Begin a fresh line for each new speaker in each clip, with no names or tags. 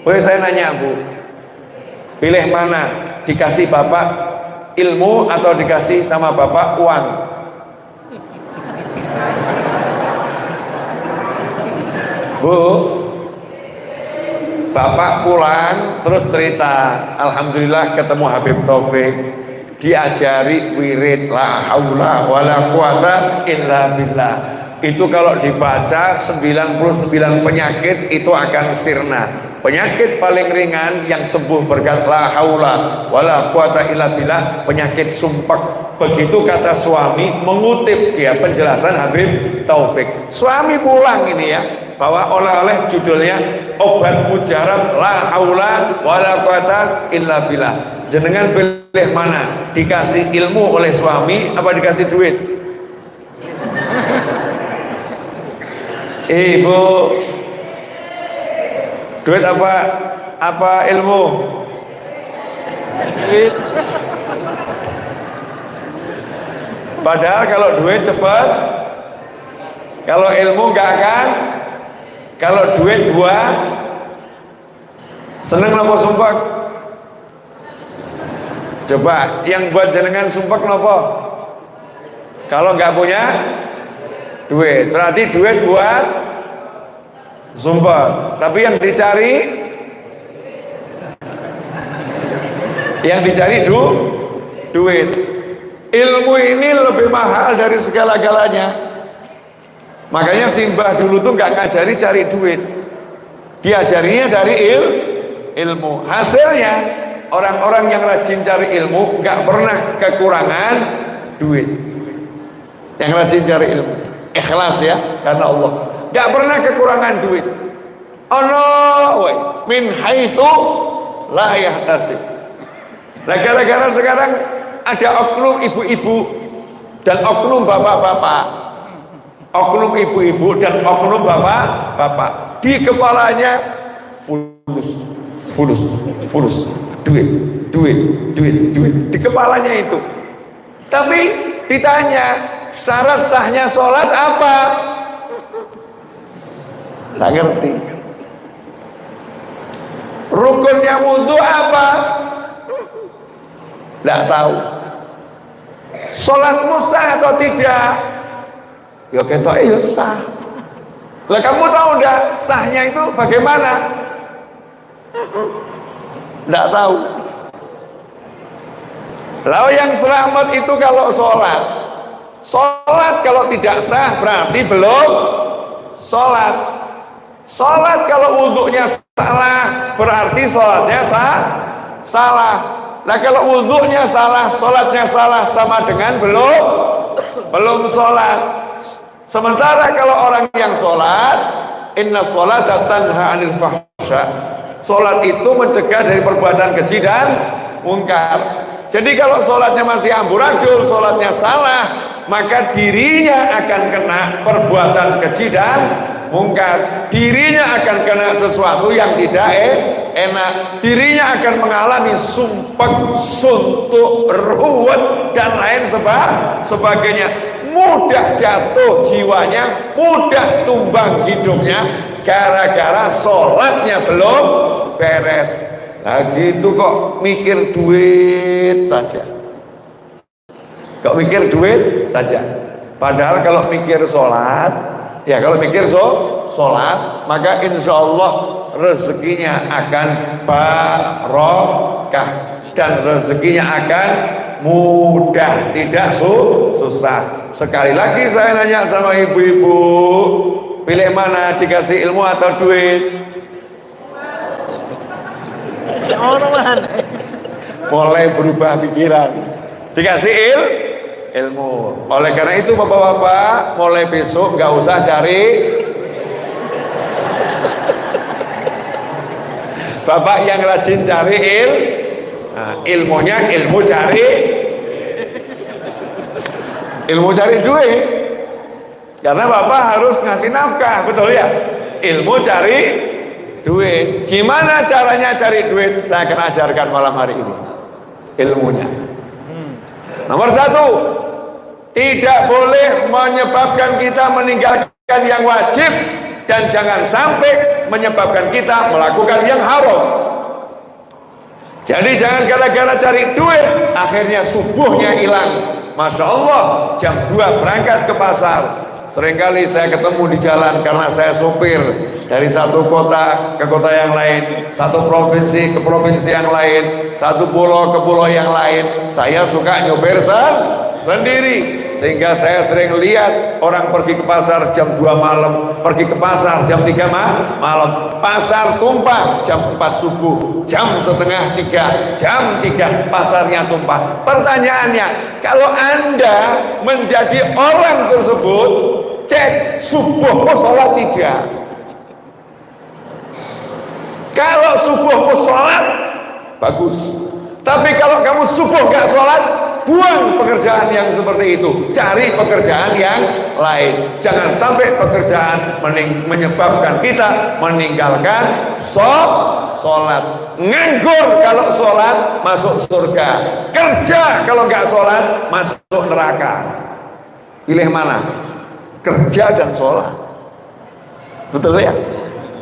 Boleh saya nanya Bu, pilih mana? Dikasih bapak ilmu atau dikasih sama bapak uang? Bu, bapak pulang terus cerita, alhamdulillah ketemu Habib Taufik, diajari wirid la haula wala quwata illa billah. Itu kalau dibaca 99 penyakit itu akan sirna. Penyakit paling ringan yang sembuh berkat la haula wala quwata illa billah, penyakit sumpek. Begitu kata suami mengutip ya penjelasan Habib Taufik. Suami pulang ini ya, bawa oleh-oleh judulnya obat mujarab la haula wala quwata illa billah. Jenengan pilih mana? Dikasih ilmu oleh suami apa dikasih duit? Ibu, duit apa ilmu? Duit. Padahal kalau duit cepat, kalau ilmu enggak kan? Kalau duit buat seneng nopo sumpek? Coba yang buat jenengan sumpek nopo? Kalau nggak punya duit, berarti duit buat sumpek. Tapi yang dicari duit. Ilmu ini lebih mahal dari segala-galanya. Makanya Simbah dulu tuh nggak ngajari cari duit, diajarinya cari ilmu. Hasilnya orang-orang yang rajin cari ilmu nggak pernah kekurangan duit. Yang rajin cari ilmu, ikhlas ya karena Allah, nggak pernah kekurangan duit. Ono min haitsu la yahtasib. Nah, gara-gara sekarang ada oknum ibu-ibu dan oknum bapak-bapak, oknum ibu-ibu dan oknum bapak-bapak, di kepalanya fulus, duit di kepalanya itu. Tapi ditanya syarat sahnya sholat apa? Nggak ngerti. Rukunnya wudhu apa? Nggak tahu. Sholatmu sah atau tidak? Ya ketok ya sah. Lah kamu tahu enggak sahnya itu bagaimana? Enggak tahu. Lalu yang selamat itu kalau sholat. Sholat kalau tidak sah berarti belum sholat. Sholat kalau wudhunya salah berarti sholatnya salah. Nah kalau wudhunya salah, sholatnya salah, sama dengan belum sholat. Sementara kalau orang yang sholat, inna sholata tanha anil fahsya, sholat itu mencegah dari perbuatan keji dan mungkar. Jadi kalau sholatnya masih amburadul, sholatnya salah, maka dirinya akan kena perbuatan keji dan mungkar. Dirinya akan kena sesuatu yang tidak enak. Dirinya akan mengalami sumpek, suntuk, ruwet dan lain sebagainya. Mudah jatuh jiwanya, mudah tumbang hidupnya, gara-gara sholatnya belum beres. Nah gitu kok mikir duit saja. Kok mikir duit saja. Padahal kalau mikir sholat, ya kalau mikir sholat, maka insya Allah rezekinya akan barokah dan rezekinya akan mudah, tidak susah. Sekali lagi saya nanya sama ibu-ibu, pilih mana, dikasih ilmu atau duit? Mulai berubah pikiran, dikasih ilmu. Oleh karena itu bapak-bapak, mulai besok nggak usah cari bapak yang rajin cari ilmunya, ilmu cari duit. Karena bapak harus ngasih nafkah, betul ya? Ilmu cari duit. Gimana caranya cari duit? Saya akan ajarkan malam hari ini ilmunya. Nomor satu, tidak boleh menyebabkan kita meninggalkan yang wajib dan jangan sampai menyebabkan kita melakukan yang haram. Jadi jangan gara-gara cari duit akhirnya subuhnya hilang. Masya Allah, jam 2 berangkat ke pasar. Seringkali saya ketemu di jalan karena saya sopir dari satu kota ke kota yang lain, satu provinsi ke provinsi yang lain, satu pulau ke pulau yang lain. Saya suka nyopir sendiri, sehingga saya sering lihat orang pergi ke pasar jam 2 malam, pergi ke pasar jam 3 malam, pasar tumpah jam 4 subuh, jam setengah 3, jam 3 pasarnya tumpah. Pertanyaannya, kalau Anda menjadi orang tersebut, cek subuh sholat tidak? Kalau subuh sholat, bagus. Tapi kalau kamu subuh gak sholat, buang pekerjaan yang seperti itu, cari pekerjaan yang lain. Jangan sampai pekerjaan menyebabkan kita meninggalkan sholat. Nganggur kalau sholat masuk surga, kerja kalau nggak sholat masuk neraka. Pilih mana? Kerja dan sholat. Betul ya?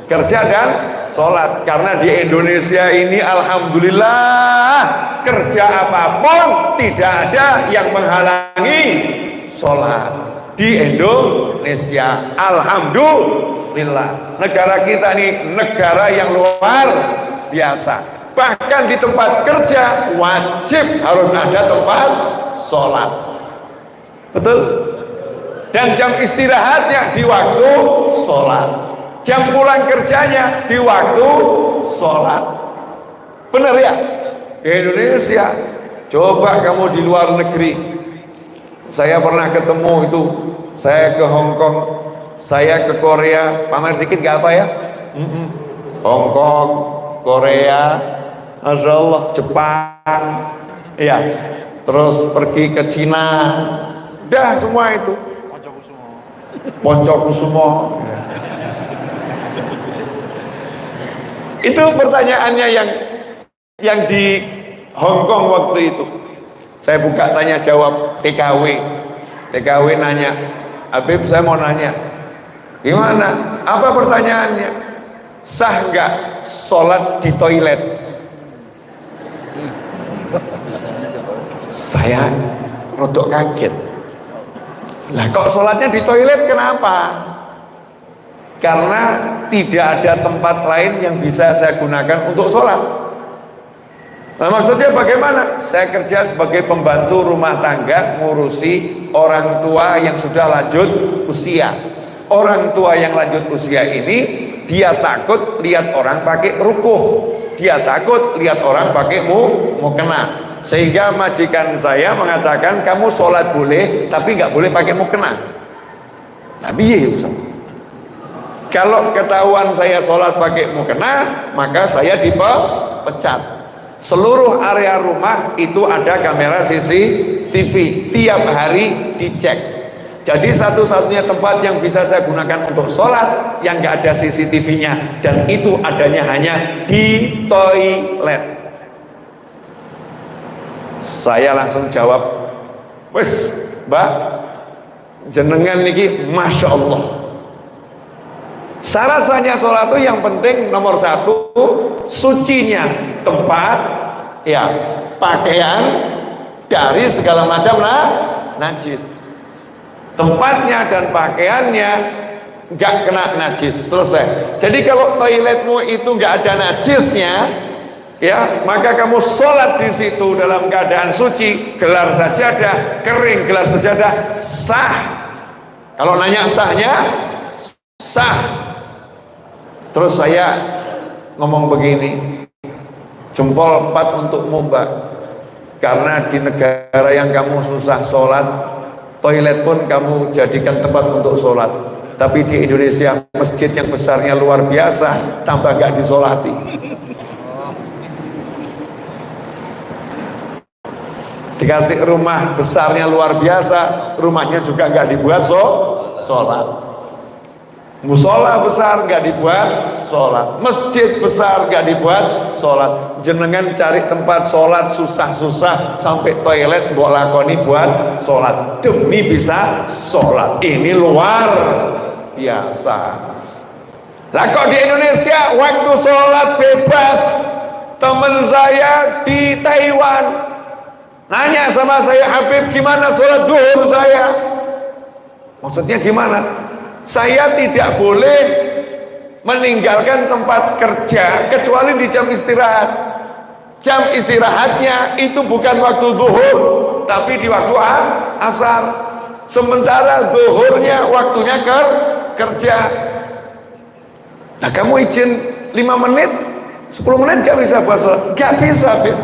Kerja dan sholat. Karena di Indonesia ini alhamdulillah, kerja apapun tidak ada yang menghalangi sholat. Di Indonesia alhamdulillah, negara kita ini negara yang luar biasa. Bahkan di tempat kerja wajib harus ada tempat sholat. Betul? Dan jam istirahatnya di waktu sholat, jam pulang kerjanya di waktu sholat. Benar ya? Di Indonesia. Coba kamu di luar negeri. Saya pernah ketemu itu, saya ke Hong Kong, saya ke Korea. Pamer dikit gak apa ya? Hong Kong, Korea, Masya Allah, Jepang, ya, terus pergi ke Cina, udah semua itu. Poncokusumo. Itu pertanyaannya yang di Hong Kong waktu itu. Saya buka tanya jawab TKW nanya, Habib saya mau nanya, gimana? Apa pertanyaannya? Sah nggak sholat di toilet? Saya rodok kaget. Lah kok sholatnya di toilet kenapa? Karena tidak ada tempat lain yang bisa saya gunakan untuk sholat. Nah maksudnya bagaimana? Saya kerja sebagai pembantu rumah tangga, ngurusi orang tua yang sudah lanjut usia. Orang tua yang lanjut usia ini, dia takut lihat orang pakai rukuh, dia takut lihat orang pakai mukena. Sehingga majikan saya mengatakan kamu sholat boleh, tapi nggak boleh pakai mukena. Nah piye Ustaz? Kalau ketahuan saya sholat pakai mukena, maka saya dipecat. Seluruh area rumah itu ada kamera CCTV, tiap hari dicek. Jadi satu-satunya tempat yang bisa saya gunakan untuk sholat yang nggak ada CCTV-nya, dan itu adanya hanya di toilet. Saya langsung jawab, wes Mbak, jenengan niki Masya Allah. Syarat sahnya sholat itu yang penting nomor 1, sucinya tempat, ya, pakaian dari segala macam najis. Tempatnya dan pakaiannya nggak kena najis, selesai. Jadi kalau toiletmu itu nggak ada najisnya, ya, maka kamu sholat di situ dalam keadaan suci, gelar sajadah, kering gelar sajadah, sah. Kalau nanya sahnya, sah. Terus saya ngomong begini, jempol 4 untukmu Mbak, karena di negara yang kamu susah sholat, toilet pun kamu jadikan tempat untuk sholat. Tapi di Indonesia masjid yang besarnya luar biasa, tambah gak disolati. Dikasih rumah besarnya luar biasa, rumahnya juga nggak dibuat sholat. Musola besar nggak dibuat sholat, masjid besar nggak dibuat sholat. Jenengan cari tempat sholat susah-susah sampai toilet mbok lakoni buat sholat demi bisa sholat. Ini luar biasa. Lah kok di Indonesia waktu sholat bebas. Teman saya di Taiwan nanya sama saya, Habib gimana sholat zuhur saya? Maksudnya gimana? Saya tidak boleh meninggalkan tempat kerja kecuali di jam istirahat. Jam istirahatnya itu bukan waktu zuhur, tapi di waktu asar. Sementara zuhurnya waktunya kerja. Nah kamu izin 5 menit 10 menit gak bisa buat sholat? Gak bisa, Bib.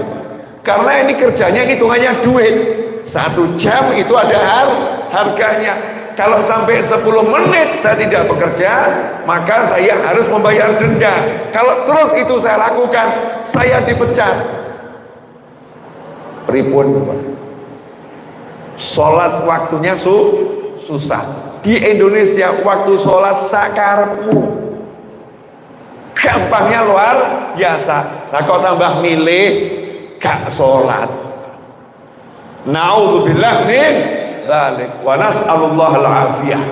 Karena ini kerjanya hitungannya duit. 1 jam itu ada harganya. Kalau sampai 10 menit saya tidak bekerja, maka saya harus membayar denda. Kalau terus itu saya lakukan, saya dipecat. Pripun, Pak? Sholat waktunya susah. Di Indonesia waktu sholat sakarmu. Gampangnya luar biasa. Nah kau tambah milih gak sholat. Na'udzubillah min dzalik wa nas'alullah al-afiyah.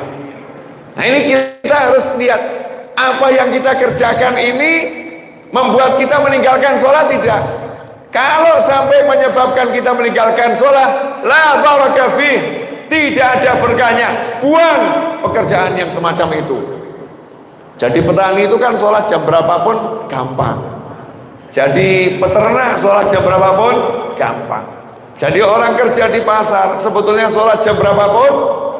Nah ini kita harus lihat apa yang kita kerjakan ini membuat kita meninggalkan sholat tidak. Kalau sampai menyebabkan kita meninggalkan sholat, la baraka fih, tidak ada berkahnya. Buang pekerjaan yang semacam itu. Jadi petani itu kan sholat jam berapapun gampang. Jadi peternak sholat jam berapapun gampang. Jadi orang kerja di pasar sebetulnya sholat jam berapapun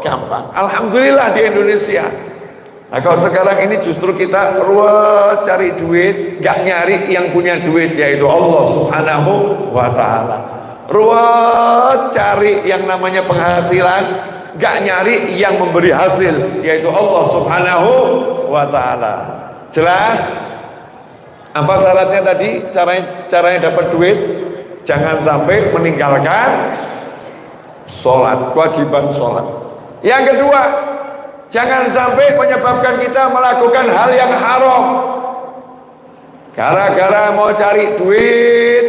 gampang. Alhamdulillah di Indonesia. Nah kalau sekarang ini justru kita ruwet cari duit, gak nyari yang punya duit yaitu Allah Subhanahu wa ta'ala. Ruwet cari yang namanya penghasilan, gak nyari yang memberi hasil yaitu Allah Subhanahu wa ta'ala. Jelas? Apa syaratnya tadi? Caranya dapat duit? Jangan sampai meninggalkan sholat, kewajiban sholat. Yang kedua, jangan sampai menyebabkan kita melakukan hal yang haram. Gara-gara mau cari duit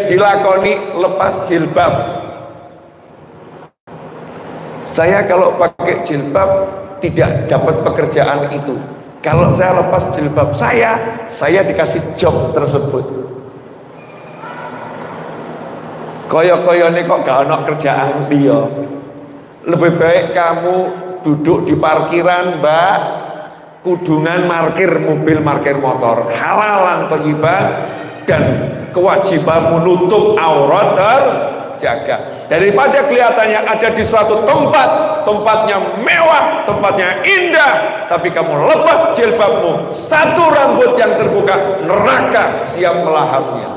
dilakoni lepas jilbab. Saya kalau pakai jilbab tidak dapat pekerjaan itu. Kalau saya lepas jilbab saya dikasih job tersebut. Koyo-koyo ini kok gak ada kerjaan dia. Lebih baik kamu duduk di parkiran, Mbak, kudungan markir mobil, markir motor, halalan thayyiban, dan kewajiban menutup aurat terjaga. Daripada kelihatannya ada di suatu tempat, tempatnya mewah, tempatnya indah, tapi kamu lepas jilbabmu, 1 rambut yang terbuka, neraka siap melahapnya.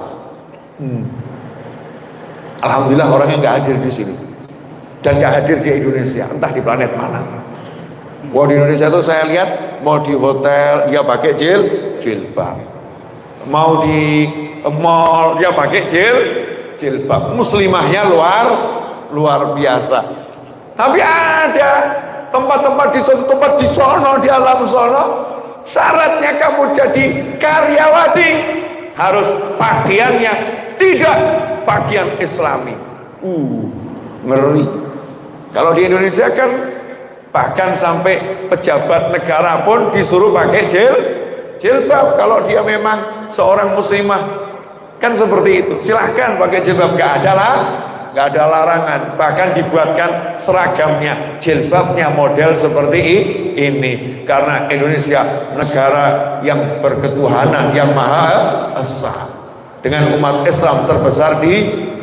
Alhamdulillah orangnya nggak hadir di sini dan nggak hadir di Indonesia, entah di planet mana. Wah di Indonesia itu saya lihat mau di hotel dia pakai jilbab, mau di mall dia pakai jilbab. Muslimahnya luar biasa. Tapi ada tempat-tempat di suatu tempat di sono, di alam sono, syaratnya kamu jadi karyawati harus pakaiannya tidak pakaian Islami. Ngeri. Kalau di Indonesia kan bahkan sampai pejabat negara pun disuruh pakai jilbab. Kalau dia memang seorang muslimah kan seperti itu. Silahkan pakai jilbab, gak ada larangan. Bahkan dibuatkan seragamnya, jilbabnya model seperti ini. Karena Indonesia negara yang berketuhanan yang maha esa, dengan umat Islam terbesar di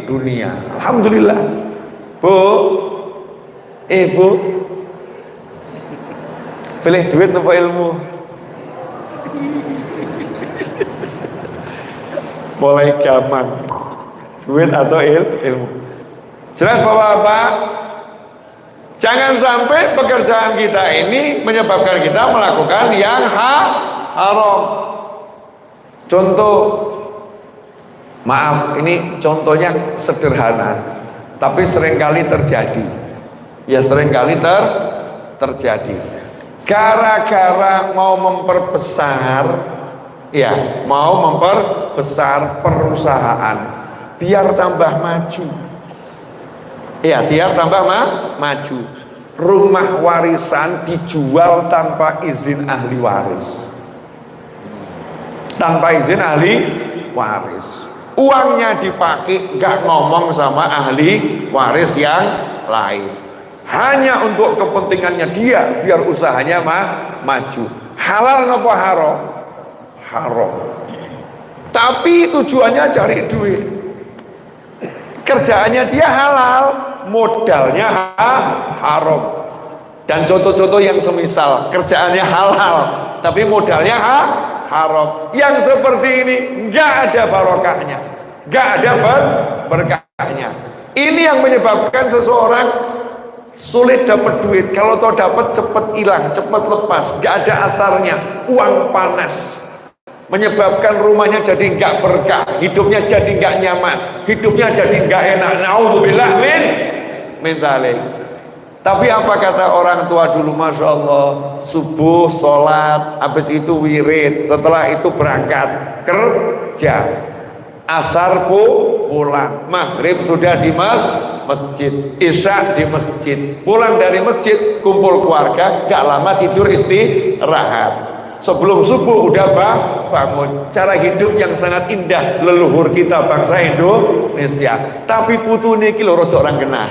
dunia. Alhamdulillah. Bu, ibu, pilih duit atau ilmu? Mulai gampang, duit atau ilmu. Jelas Bapak-bapak? Jangan sampai pekerjaan kita ini menyebabkan kita melakukan yang haram. Contoh, maaf ini contohnya sederhana, tapi seringkali terjadi. Ya seringkali terjadi. Gara-gara mau memperbesar perusahaan biar tambah maju. Ya, biar tambah maju. Rumah warisan dijual tanpa izin ahli waris. tanpa izin ahli waris. Uangnya dipakai, nggak ngomong sama ahli waris yang lain, hanya untuk kepentingannya dia, biar usahanya maju. Halal ngapa haram? Haram. Tapi tujuannya cari duit, kerjaannya dia halal, modalnya haram. Dan contoh-contoh yang semisal kerjaannya halal tapi modalnya haram, yang seperti ini nggak ada barokahnya, nggak ada berkahnya. Ini yang menyebabkan seseorang sulit dapat duit. Kalau toh dapat cepat hilang, cepat lepas, nggak ada asarnya. Uang panas menyebabkan rumahnya jadi nggak berkah, hidupnya jadi nggak nyaman, hidupnya jadi nggak enak. Naudzubillah min dzalik. Tapi apa kata orang tua dulu, Masya Allah, subuh sholat, habis itu wirid, setelah itu berangkat kerja, asar pulang, maghrib sudah di masjid, isya di masjid, pulang dari masjid kumpul keluarga, gak lama tidur istirahat, sebelum subuh udah bangun. Cara hidup yang sangat indah leluhur kita bangsa Indonesia. Tapi putu niki lho rada orang genah.